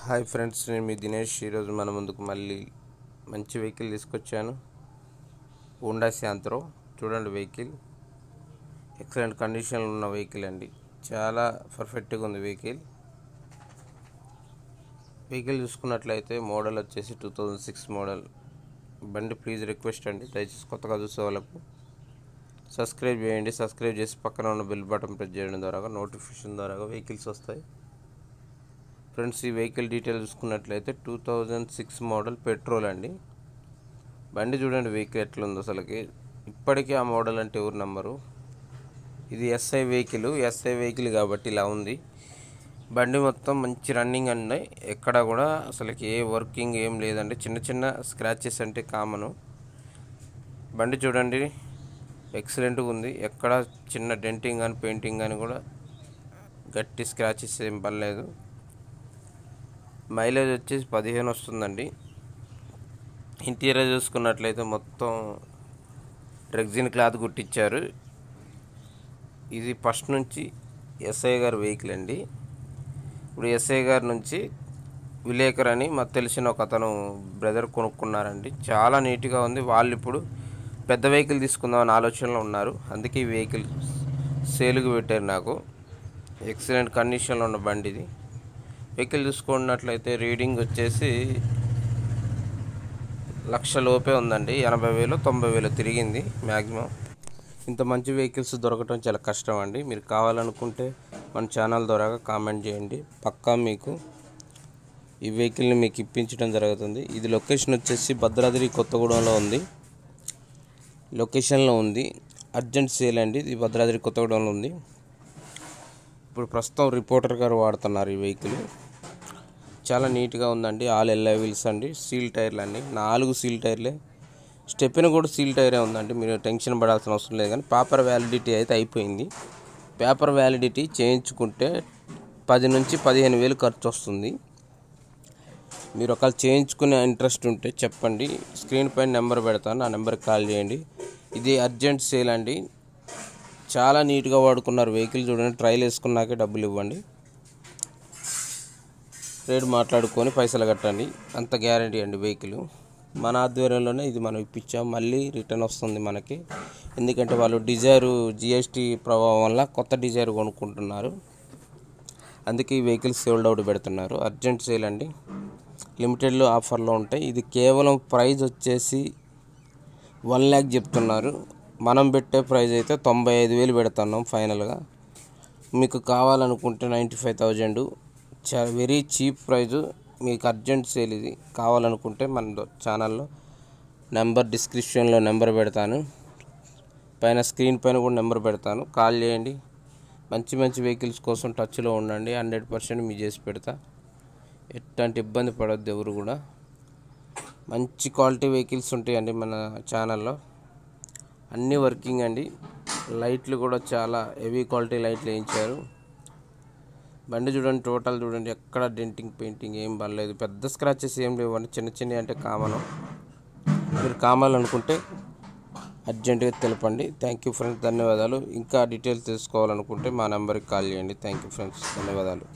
Hi friends, నేను మీ దినేష్. ఈరోజు మన ముందుకు మళ్ళీ మంచి వెహికల్ తీసుకొచ్చాను. హోండా శాంత్రో. చూడండి, వెహికల్ ఎక్సలెంట్ కండిషన్లో ఉన్న వెహికల్ అండి. చాలా పర్ఫెక్ట్గా ఉంది వెహికల్ చూసుకున్నట్లయితే మోడల్ వచ్చేసి 2006 మోడల్ బండి. ప్లీజ్ రిక్వెస్ట్ అండి, దయచేసి కొత్తగా చూసే వాళ్ళకు సబ్స్క్రైబ్ చేయండి. సబ్స్క్రైబ్ చేసి పక్కన ఉన్న బెల్ బటన్ ప్రెస్ చేయడం ద్వారా నోటిఫికేషన్ ద్వారా వెహికల్స్ వస్తాయి. ఫ్రెండ్స్, ఈ వెహికల్ డీటెయిల్ చూసుకున్నట్లయితే 2006 మోడల్ పెట్రోల్ అండి. బండి చూడండి వెహికల్ ఎట్లుందో అసలుకి. ఇప్పటికీ ఆ మోడల్ అంటే ఎవరు నమ్మరు. ఇది ఎస్ఐ వెహికల్ కాబట్టి ఇలా ఉంది. బండి మొత్తం మంచి రన్నింగ్ అండి. ఎక్కడ కూడా అసలుకి ఏ వర్కింగ్ ఏం లేదండి. చిన్న చిన్న స్క్రాచెస్ అంటే కామను. బండి చూడండి ఎక్సలెంట్గా ఉంది. ఎక్కడ చిన్న డెంటింగ్ కానీ పెయింటింగ్ కానీ కూడా గట్టి స్క్రాచెస్ ఏం పడలేదు. మైలేజ్ వచ్చేసి 15 వస్తుందండి. ఇంటీరియర్ చూసుకున్నట్లయితే మొత్తం రెగ్జిన్ క్లాత్ కుట్టించారు. ఇది ఫస్ట్ నుంచి ఎస్ఐ గారి వెహికల్ అండి. ఇప్పుడు ఎస్ఐ గారి నుంచి విలేకర్ అని మాకు తెలిసిన ఒక అతను బ్రదర్ కొనుక్కున్నారండి. చాలా నీట్గా ఉంది. వాళ్ళు ఇప్పుడు పెద్ద వెహికల్ తీసుకుందామని ఆలోచనలో ఉన్నారు. అందుకే ఈ వెహికల్ సేల్కి పెట్టారు నాకు. ఎక్సలెంట్ కండిషన్లో ఉన్న బండి ఇది. వెహికల్ చూసుకున్నట్లయితే రీడింగ్ వచ్చేసి 1,00,000 లోపే ఉందండి. 80,000 90,000 తిరిగింది మ్యాక్సిమం. ఇంత మంచి వెహికల్స్ దొరకటం చాలా కష్టం అండి. మీరు కావాలనుకుంటే మన ఛానల్ ద్వారా కామెంట్ చేయండి. పక్కా మీకు ఈ వెహికల్ని మీకు ఇప్పించడం జరుగుతుంది. ఇది లొకేషన్ వచ్చేసి భద్రాద్రి కొత్తగూడెంలో ఉంది. లొకేషన్లో ఉంది. అర్జెంట్ సేల్ అండి. ఇది భద్రాద్రి కొత్తగూడెంలో ఉంది. ఇప్పుడు ప్రస్తుతం రిపోర్టర్ గారు వాడుతున్నారు ఈ వెహికల్. చాలా నీట్గా ఉందండి. ఆల్ ఎల్ఐ వీల్స్ అండి. సీల్ టైర్లు అండి. 4 సీల్ టైర్లే. స్టెప్ని కూడా సీల్ టైరే ఉందండి. మీరు టెన్షన్ పడాల్సిన అవసరం లేదు. కానీ పేపర్ వ్యాలిడిటీ అయితే అయిపోయింది. పేపర్ వ్యాలిడిటీ చేయించుకుంటే 10 నుంచి 15,000 ఖర్చు వస్తుంది. మీరు ఒకవేళ చేయించుకునే ఇంట్రెస్ట్ ఉంటే చెప్పండి. స్క్రీన్ పైన నెంబర్ పెడతాను, ఆ నెంబర్కి కాల్ చేయండి. ఇది అర్జెంట్ సేల్ అండి. చాలా నీట్గా వాడుకున్నారు వెహికల్. చూడండి, ట్రైల్ వేసుకున్నాకే డబ్బులు ఇవ్వండి. రేట్ మాట్లాడుకొని పైసలు కట్టండి. అంత గ్యారంటీ అండి. వెహికల్ మన ఆధ్వర్యంలోనే ఇది మనం ఇప్పించాం. మళ్ళీ రిటర్న్ వస్తుంది మనకి. ఎందుకంటే వాళ్ళు డిజైర్ జిఎస్టీ ప్రభావం వల్ల కొత్త డిజైర్ కొనుక్కుంటున్నారు. అందుకే ఈ వెహికల్ సోల్డ్ అవుట్ పెడుతున్నారు. అర్జెంట్ సేల్ అండి. లిమిటెడ్లో ఆఫర్లో ఉంటాయి. ఇది కేవలం ప్రైజ్ వచ్చేసి 1,00,000 చెప్తున్నారు. మనం పెట్టే ప్రైజ్ అయితే 95,000 పెడుతున్నాం ఫైనల్గా. మీకు కావాలనుకుంటే 95,000. చాలా వెరీ చీప్ ప్రైజు. మీకు అర్జెంట్ సేల్ ఇది. కావాలనుకుంటే మన ఛానల్లో నెంబర్ డిస్క్రిప్షన్లో నెంబర్ పెడతాను. పైన స్క్రీన్ పైన కూడా నెంబర్ పెడతాను. కాల్ చేయండి. మంచి మంచి వెహికల్స్ కోసం టచ్లో ఉండండి. 100% మీ చేసి పెడతా. ఎట్లాంటి ఇబ్బంది పడొద్దు ఎవరు కూడా. మంచి క్వాలిటీ వెహికల్స్ ఉంటాయండి మన ఛానల్లో. అన్నీ వర్కింగ్ అండి. లైట్లు కూడా చాలా హెవీ క్వాలిటీ లైట్లు వేయించారు. బండి చూడండి, టోటల్ చూడండి. ఎక్కడ డెంటింగ్ పెయింటింగ్ ఏం పడలేదు. పెద్ద స్క్రాచెస్ ఏం లేవండి. చిన్న చిన్నవి అంటే కామను. మీరు కావాలనుకుంటే అర్జెంటుగా తెలపండి. థ్యాంక్ యూ ఫ్రెండ్స్, ధన్యవాదాలు. ఇంకా డీటెయిల్స్ తెలుసుకోవాలనుకుంటే మా నెంబర్కి కాల్ చేయండి. థ్యాంక్ యూ ఫ్రెండ్స్, ధన్యవాదాలు.